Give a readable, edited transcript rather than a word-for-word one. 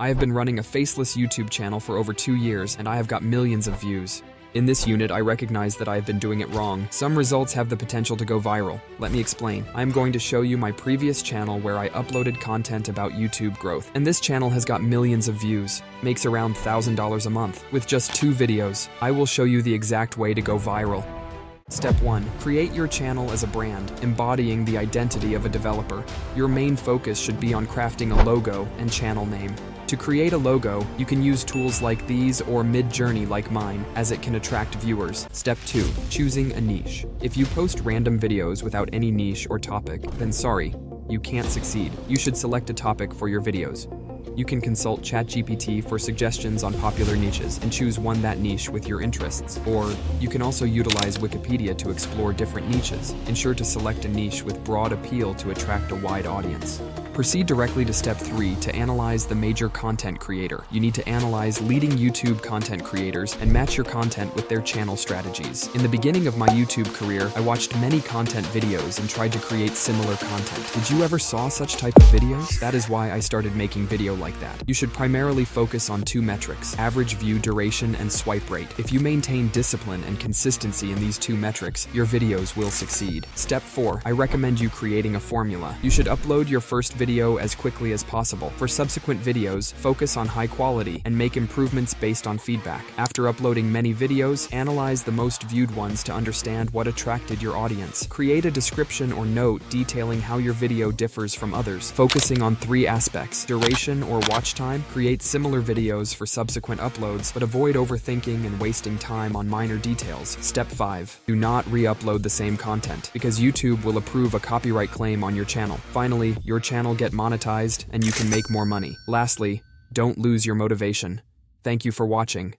I have been running a faceless YouTube channel for over 2 years, and I have got millions of views. In this unit, I recognize that I have been doing it wrong. Some results have the potential to go viral. Let me explain. I am going to show you my previous channel where I uploaded content about YouTube growth. And this channel has got millions of views, makes around $1,000 a month. With just 2 videos, I will show you the exact way to go viral. Step 1. Create your channel as a brand, embodying the identity of a developer. Your main focus should be on crafting a logo and channel name. To create a logo, you can use tools like these or Midjourney like mine, as it can attract viewers. Step 2. Choosing a niche. If you post random videos without any niche or topic, then sorry, you can't succeed. You should select a topic for your videos. You can consult ChatGPT for suggestions on popular niches and choose one that niche with your interests. Or you can also utilize Wikipedia to explore different niches. Ensure to select a niche with broad appeal to attract a wide audience. Proceed directly to step 3 to analyze the major content creator. You need to analyze leading YouTube content creators and match your content with their channel strategies. In the beginning of my YouTube career, I watched many content videos and tried to create similar content. Did you ever saw such type of videos? That is why I started making video like that. You should primarily focus on 2 metrics, average view duration and swipe rate. If you maintain discipline and consistency in these 2 metrics, your videos will succeed. Step 4. I recommend you creating a formula. You should upload your first video as quickly as possible. For subsequent videos, focus on high quality and make improvements based on feedback. After uploading many videos, analyze the most viewed ones to understand what attracted your audience. Create a description or note detailing how your video differs from others, focusing on 3 aspects: duration or watch time. Create similar videos for subsequent uploads, but avoid overthinking and wasting time on minor details. Step 5. Do not re-upload the same content, because YouTube will approve a copyright claim on your channel. Finally, your channel get monetized and you can make more money. Lastly, don't lose your motivation. Thank you for watching.